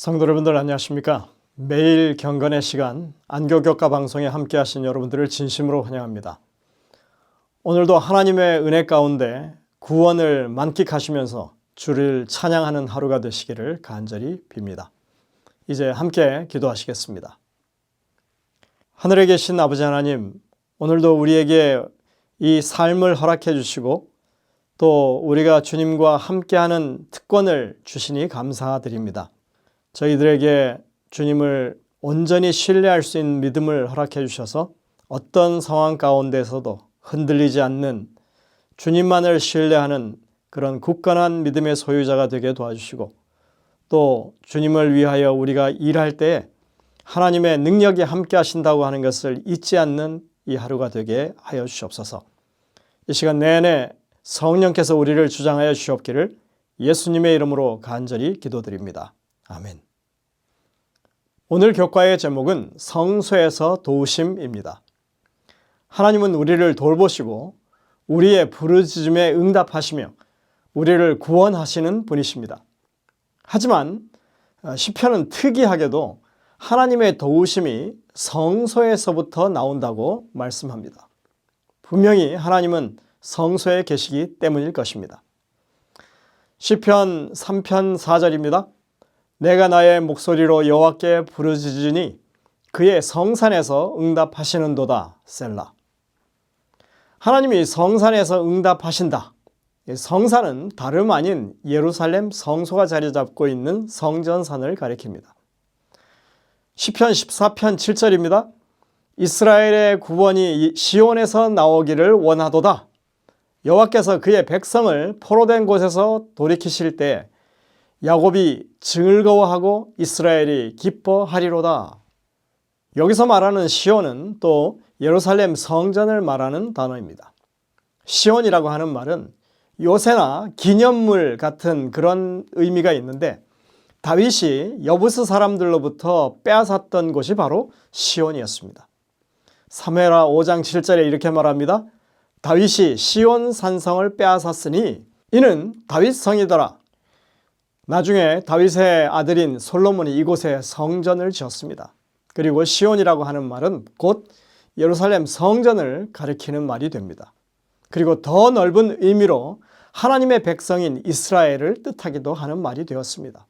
성도 여러분들 안녕하십니까? 매일 경건의 시간 안교교과 방송에 함께 하신 여러분들을 진심으로 환영합니다. 오늘도 하나님의 은혜 가운데 구원을 만끽하시면서 주를 찬양하는 하루가 되시기를 간절히 빕니다. 이제 함께 기도하시겠습니다. 하늘에 계신 아버지 하나님, 오늘도 우리에게 이 삶을 허락해 주시고 또 우리가 주님과 함께하는 특권을 주시니 감사드립니다. 저희들에게 주님을 온전히 신뢰할 수 있는 믿음을 허락해 주셔서 어떤 상황 가운데서도 흔들리지 않는 주님만을 신뢰하는 그런 굳건한 믿음의 소유자가 되게 도와주시고 또 주님을 위하여 우리가 일할 때에 하나님의 능력이 함께 하신다고 하는 것을 잊지 않는 이 하루가 되게 하여 주시옵소서. 이 시간 내내 성령께서 우리를 주장하여 주시옵기를 예수님의 이름으로 간절히 기도드립니다. 아멘. 오늘 교과의 제목은 성소에서 도우심입니다. 하나님은 우리를 돌보시고 우리의 부르짖음에 응답하시며 우리를 구원하시는 분이십니다. 하지만 시편은 특이하게도 하나님의 도우심이 성소에서부터 나온다고 말씀합니다. 분명히 하나님은 성소에 계시기 때문일 것입니다. 시편 3편 4절입니다. 내가 나의 목소리로 여호와께 부르짖으니 그의 성산에서 응답하시는도다. 셀라. 하나님이 성산에서 응답하신다. 성산은 다름 아닌 예루살렘 성소가 자리 잡고 있는 성전산을 가리킵니다. 시편 14편 7절입니다. 이스라엘의 구원이 시온에서 나오기를 원하도다. 여호와께서 그의 백성을 포로된 곳에서 돌이키실 때 야곱이 즐거워하고 이스라엘이 기뻐하리로다. 여기서 말하는 시온은 또 예루살렘 성전을 말하는 단어입니다. 시온이라고 하는 말은 요새나 기념물 같은 그런 의미가 있는데 다윗이 여부스 사람들로부터 빼앗았던 곳이 바로 시온이었습니다. 사무엘하 5장 7절에 이렇게 말합니다. 다윗이 시온 산성을 빼앗았으니 이는 다윗 성이더라. 나중에 다윗의 아들인 솔로몬이 이곳에 성전을 지었습니다. 그리고 시온이라고 하는 말은 곧 예루살렘 성전을 가리키는 말이 됩니다. 그리고 더 넓은 의미로 하나님의 백성인 이스라엘을 뜻하기도 하는 말이 되었습니다.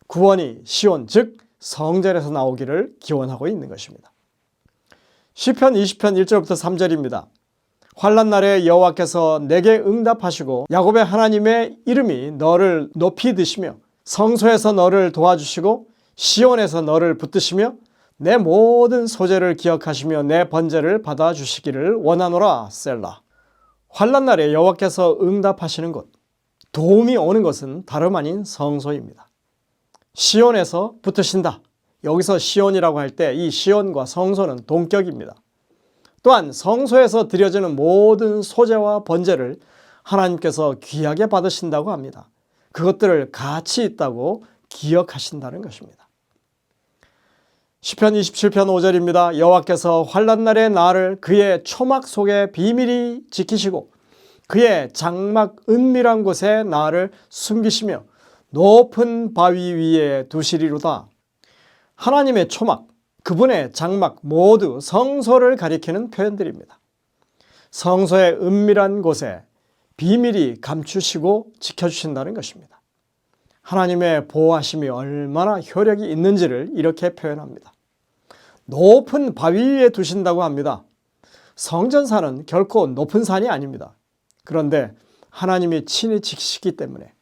구원이 시온 즉 성전에서 나오기를 기원하고 있는 것입니다. 시편 20편 1절부터 3절입니다. 환난 날에 여호와께서 내게 응답하시고 야곱의 하나님의 이름이 너를 높이 드시며 성소에서 너를 도와주시고 시온에서 너를 붙드시며 내 모든 소재를 기억하시며 내 번제를 받아주시기를 원하노라. 셀라. 환난 날에 여호와께서 응답하시는 곳, 도움이 오는 것은 다름 아닌 성소입니다. 시온에서 붙으신다. 여기서 시온이라고 할 때 이 시온과 성소는 동격입니다. 또한 성소에서 드려지는 모든 소제와 번제를 하나님께서 귀하게 받으신다고 합니다. 그것들을 가치 있다고 기억하신다는 것입니다. 시편 27편 5절입니다. 여호와께서 환난 날의 나를 그의 초막 속에 비밀히 지키시고 그의 장막 은밀한 곳에 나를 숨기시며 높은 바위 위에 두시리로다. 하나님의 초막, 그분의 장막 모두 성소를 가리키는 표현들입니다. 성소의 은밀한 곳에 비밀히 감추시고 지켜주신다는 것입니다. 하나님의 보호하심이 얼마나 효력이 있는지를 이렇게 표현합니다. 높은 바위 위에 두신다고 합니다. 성전산은 결코 높은 산이 아닙니다. 그런데 하나님이 친히 지키시기 때문에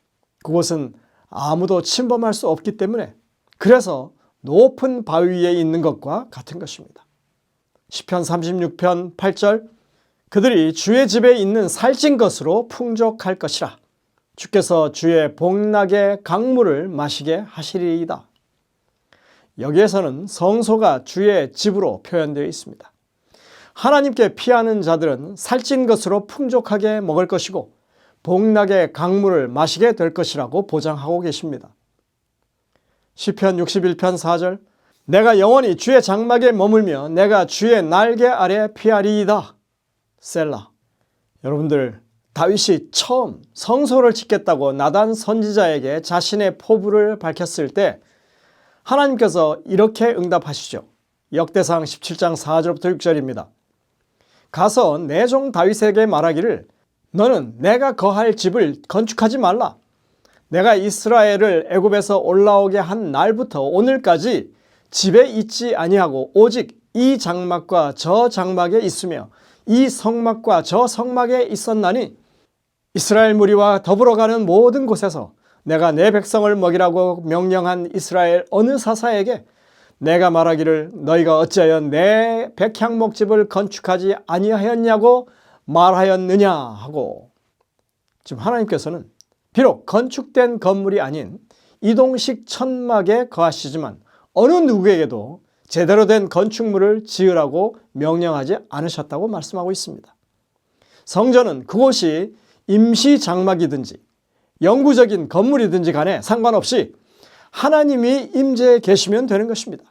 그곳은 아무도 침범할 수 없기 때문에 그래서 높은 바위 위에 있는 것과 같은 것입니다. 시편 36편 8절 그들이 주의 집에 있는 살찐 것으로 풍족할 것이라. 주께서 주의 복락의 강물을 마시게 하시리이다. 여기에서는 성소가 주의 집으로 표현되어 있습니다. 하나님께 피하는 자들은 살찐 것으로 풍족하게 먹을 것이고 복락의 강물을 마시게 될 것이라고 보장하고 계십니다. 시편 61편 4절 내가 영원히 주의 장막에 머물며 내가 주의 날개 아래 피하리이다. 셀라. 여러분들 다윗이 처음 성소를 짓겠다고 나단 선지자에게 자신의 포부를 밝혔을 때 하나님께서 이렇게 응답하시죠. 역대상 17장 4절부터 6절입니다. 가서 내 종 다윗에게 말하기를 너는 내가 거할 집을 건축하지 말라. 내가 이스라엘을 애굽에서 올라오게 한 날부터 오늘까지 집에 있지 아니하고 오직 이 장막과 저 장막에 있으며 이 성막과 저 성막에 있었나니 이스라엘 무리와 더불어 가는 모든 곳에서 내가 내 백성을 먹이라고 명령한 이스라엘 어느 사사에게 내가 말하기를 너희가 어찌하여 내 백향목집을 건축하지 아니하였냐고 말하였느냐 하고, 지금 하나님께서는 비록 건축된 건물이 아닌 이동식 천막에 거하시지만 어느 누구에게도 제대로 된 건축물을 지으라고 명령하지 않으셨다고 말씀하고 있습니다. 성전은 그곳이 임시 장막이든지 영구적인 건물이든지 간에 상관없이 하나님이 임재해 계시면 되는 것입니다.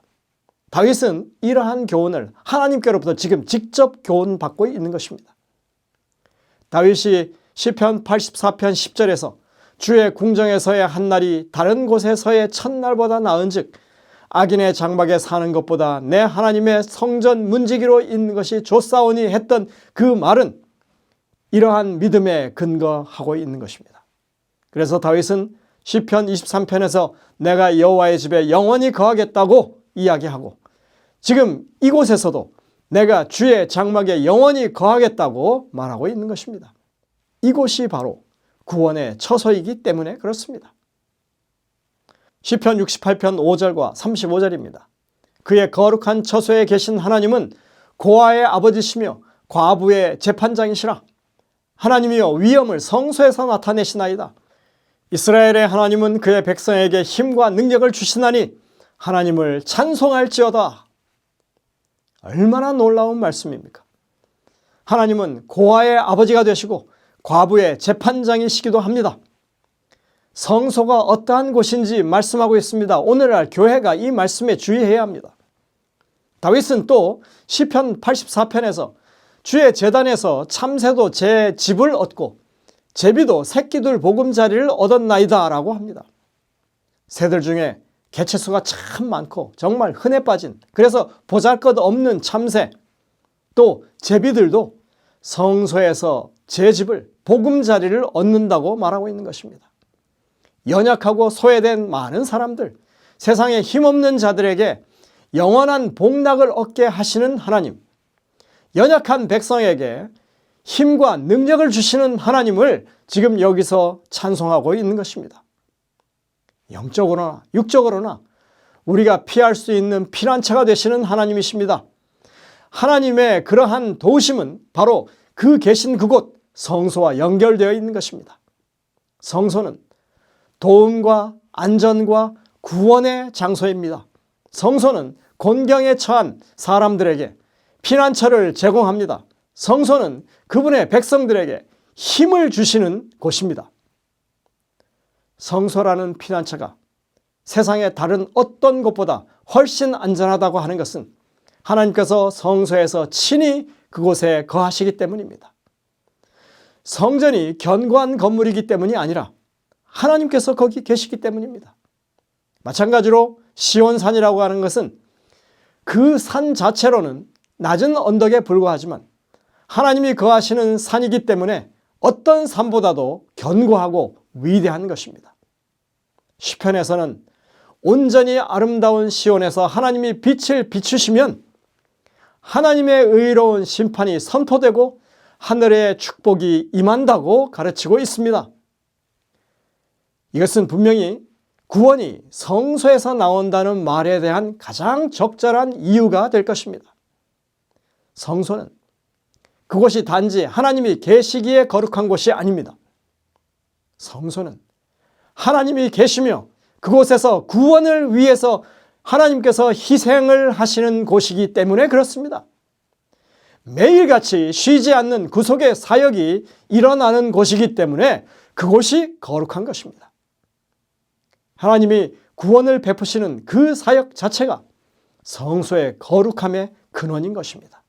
다윗은 이러한 교훈을 하나님께로부터 지금 직접 교훈받고 있는 것입니다. 다윗이 시편 84편 10절에서 주의 궁정에서의 한 날이 다른 곳에서의 첫날보다 나은즉 악인의 장막에 사는 것보다 내 하나님의 성전 문지기로 있는 것이 좋사오니 했던 그 말은 이러한 믿음에 근거하고 있는 것입니다. 그래서 다윗은 시편 23편에서 내가 여호와의 집에 영원히 거하겠다고 이야기하고 지금 이곳에서도 내가 주의 장막에 영원히 거하겠다고 말하고 있는 것입니다. 이곳이 바로 구원의 처소이기 때문에 그렇습니다. 시편 68편 5절과 35절입니다. 그의 거룩한 처소에 계신 하나님은 고아의 아버지시며 과부의 재판장이시라. 하나님이여 위엄을 성소에서 나타내시나이다. 이스라엘의 하나님은 그의 백성에게 힘과 능력을 주시나니 하나님을 찬송할지어다. 얼마나 놀라운 말씀입니까? 하나님은 고아의 아버지가 되시고 과부의 재판장이시기도 합니다. 성소가 어떠한 곳인지 말씀하고 있습니다. 오늘날 교회가 이 말씀에 주의해야 합니다. 다윗은 또 시편 84편에서 주의 제단에서 참새도 제 집을 얻고 제비도 새끼들 보금자리를 얻었나이다 라고 합니다. 새들 중에 개체수가 참 많고 정말 흔해 빠진, 그래서 보잘것없는 참새, 또 제비들도 성소에서 제 집을 보금자리를 얻는다고 말하고 있는 것입니다. 연약하고 소외된 많은 사람들, 세상에 힘없는 자들에게 영원한 복락을 얻게 하시는 하나님, 연약한 백성에게 힘과 능력을 주시는 하나님을 지금 여기서 찬송하고 있는 것입니다. 영적으로나 육적으로나 우리가 피할 수 있는 피난처가 되시는 하나님이십니다. 하나님의 그러한 도우심은 바로 그 계신 그곳 성소와 연결되어 있는 것입니다. 성소는 도움과 안전과 구원의 장소입니다. 성소는 곤경에 처한 사람들에게 피난처를 제공합니다. 성소는 그분의 백성들에게 힘을 주시는 곳입니다. 성소라는 피난처가 세상의 다른 어떤 곳보다 훨씬 안전하다고 하는 것은 하나님께서 성소에서 친히 그곳에 거하시기 때문입니다. 성전이 견고한 건물이기 때문이 아니라 하나님께서 거기 계시기 때문입니다. 마찬가지로 시온산이라고 하는 것은 그 산 자체로는 낮은 언덕에 불과하지만 하나님이 거하시는 산이기 때문에 어떤 산보다도 견고하고 위대한 것입니다. 시편에서는 온전히 아름다운 시온에서 하나님이 빛을 비추시면 하나님의 의로운 심판이 선포되고 하늘의 축복이 임한다고 가르치고 있습니다. 이것은 분명히 구원이 성소에서 나온다는 말에 대한 가장 적절한 이유가 될 것입니다. 성소는 그곳이 단지 하나님이 계시기에 거룩한 곳이 아닙니다. 성소는 하나님이 계시며 그곳에서 구원을 위해서 하나님께서 희생을 하시는 곳이기 때문에 그렇습니다. 매일같이 쉬지 않는 구속의 사역이 일어나는 곳이기 때문에 그곳이 거룩한 것입니다. 하나님이 구원을 베푸시는 그 사역 자체가 성소의 거룩함의 근원인 것입니다.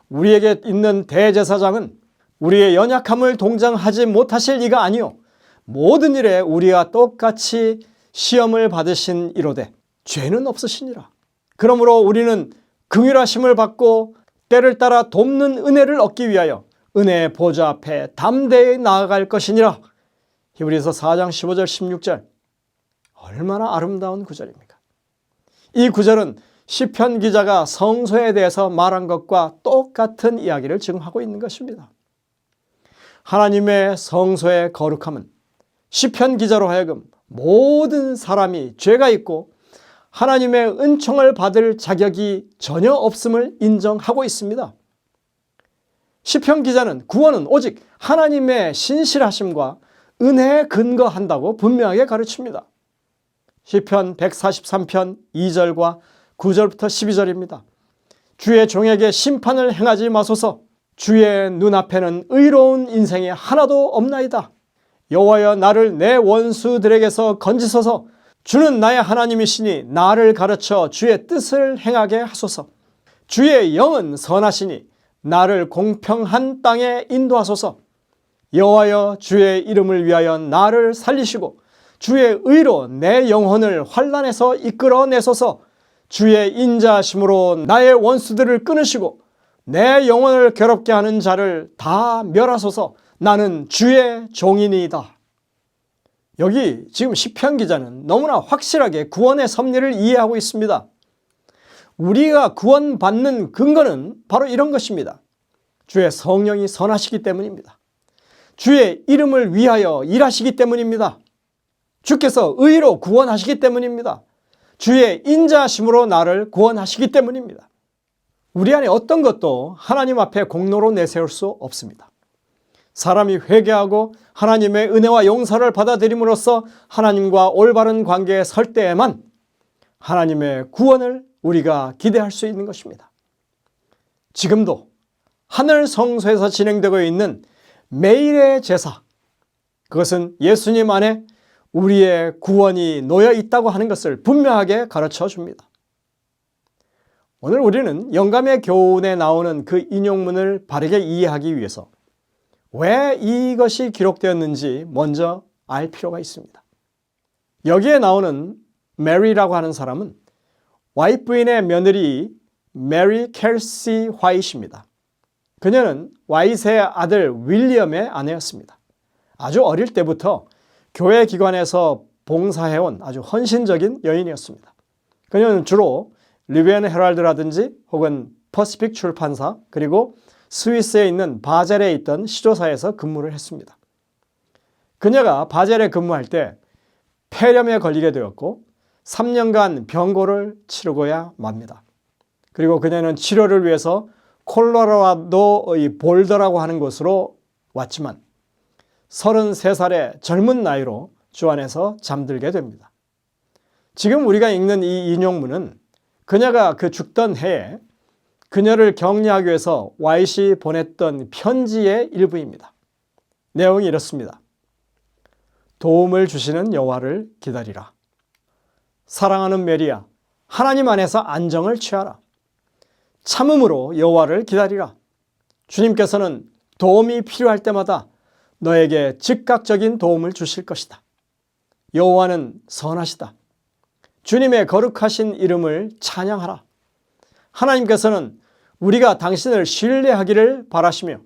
우리에게 있는 대제사장은 우리의 연약함을 동정하지 못하실 이가 아니요 모든 일에 우리와 똑같이 시험을 받으신 이로되 죄는 없으시니라. 그러므로 우리는 긍휼하심을 받고 때를 따라 돕는 은혜를 얻기 위하여 은혜의 보좌 앞에 담대히 나아갈 것이니라. 히브리서 4장 15절 16절. 얼마나 아름다운 구절입니까? 이 구절은 시편 기자가 성소에 대해서 말한 것과 똑같은 이야기를 증하고 있는 것입니다. 하나님의 성소의 거룩함은 시편 기자로 하여금 모든 사람이 죄가 있고 하나님의 은총을 받을 자격이 전혀 없음을 인정하고 있습니다. 시편 기자는 구원은 오직 하나님의 신실하심과 은혜에 근거한다고 분명하게 가르칩니다. 시편 143편 2절과 9절부터 12절입니다. 주의 종에게 심판을 행하지 마소서. 주의 눈앞에는 의로운 인생이 하나도 없나이다. 여호와여, 나를 내 원수들에게서 건지소서. 주는 나의 하나님이시니 나를 가르쳐 주의 뜻을 행하게 하소서. 주의 영은 선하시니 나를 공평한 땅에 인도하소서. 여호와여, 주의 이름을 위하여 나를 살리시고 주의 의로 내 영혼을 환난에서 이끌어내소서. 주의 인자하심으로 나의 원수들을 끊으시고 내 영혼을 괴롭게 하는 자를 다 멸하소서. 나는 주의 종이니이다. 여기 지금 시편 기자는 너무나 확실하게 구원의 섭리를 이해하고 있습니다. 우리가 구원받는 근거는 바로 이런 것입니다. 주의 성령이 선하시기 때문입니다. 주의 이름을 위하여 일하시기 때문입니다. 주께서 의로 구원하시기 때문입니다. 주의 인자하심으로 나를 구원하시기 때문입니다. 우리 안에 어떤 것도 하나님 앞에 공로로 내세울 수 없습니다. 사람이 회개하고 하나님의 은혜와 용서를 받아들임으로써 하나님과 올바른 관계에 설 때에만 하나님의 구원을 우리가 기대할 수 있는 것입니다. 지금도 하늘 성소에서 진행되고 있는 매일의 제사, 그것은 예수님 안에 우리의 구원이 놓여 있다고 하는 것을 분명하게 가르쳐 줍니다. 오늘 우리는 영감의 교훈에 나오는 그 인용문을 바르게 이해하기 위해서 왜 이것이 기록되었는지 먼저 알 필요가 있습니다. 여기에 나오는 메리라고 하는 사람은 와이트 부인의 며느리 메리 켈시 화이트입니다. 그녀는 와이트의 아들 윌리엄의 아내였습니다. 아주 어릴 때부터 교회 기관에서 봉사해온 아주 헌신적인 여인이었습니다. 그녀는 주로 리비안 헤럴드라든지 혹은 퍼시픽 출판사 그리고 스위스에 있는 바젤에 있던 시조사에서 근무를 했습니다. 그녀가 바젤에 근무할 때 폐렴에 걸리게 되었고 3년간 병고를 치르고야 맙니다. 그리고 그녀는 치료를 위해서 콜로라도의 볼더라고 하는 곳으로 왔지만 33살의 젊은 나이로 주 안에서 잠들게 됩니다. 지금 우리가 읽는 이 인용문은 그녀가 그 죽던 해에 그녀를 격려하기 위해서 와이시 보냈던 편지의 일부입니다. 내용이 이렇습니다. 도움을 주시는 여호와를 기다리라. 사랑하는 메리야, 하나님 안에서 안정을 취하라. 참음으로 여호와를 기다리라. 주님께서는 도움이 필요할 때마다 너에게 즉각적인 도움을 주실 것이다. 여호와는 선하시다. 주님의 거룩하신 이름을 찬양하라. 하나님께서는 우리가 당신을 신뢰하기를 바라시며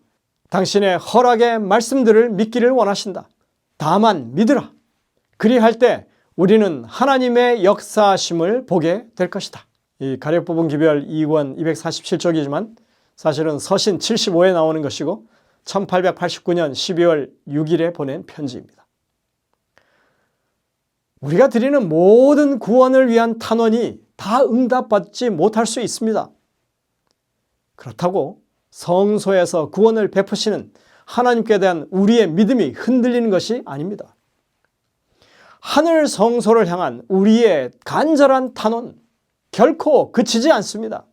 당신의 허락의 말씀들을 믿기를 원하신다. 다만 믿으라. 그리할 때 우리는 하나님의 역사하심을 보게 될 것이다. 이 가력부분 기별 2권 247쪽이지만 사실은 서신 75에 나오는 것이고 1889년 12월 6일에 보낸 편지입니다. 우리가 드리는 모든 구원을 위한 탄원이 다 응답받지 못할 수 있습니다. 그렇다고 성소에서 구원을 베푸시는 하나님께 대한 우리의 믿음이 흔들리는 것이 아닙니다. 하늘 성소를 향한 우리의 간절한 탄원 결코 그치지 않습니다.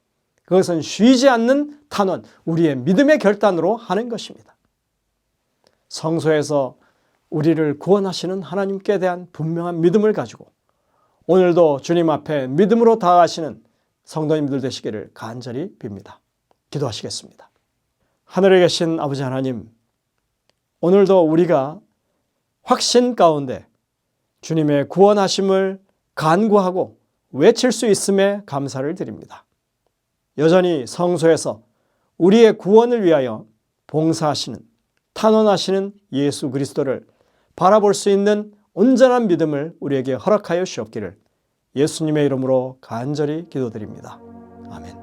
그것은 쉬지 않는 탄원, 우리의 믿음의 결단으로 하는 것입니다. 성소에서 우리를 구원하시는 하나님께 대한 분명한 믿음을 가지고 오늘도 주님 앞에 믿음으로 다가가시는 성도님들 되시기를 간절히 빕니다. 기도하시겠습니다. 하늘에 계신 아버지 하나님, 오늘도 우리가 확신 가운데 주님의 구원하심을 간구하고 외칠 수 있음에 감사를 드립니다. 여전히 성소에서 우리의 구원을 위하여 봉사하시는, 탄원하시는 예수 그리스도를 바라볼 수 있는 온전한 믿음을 우리에게 허락하여 주옵기를 예수님의 이름으로 간절히 기도드립니다. 아멘.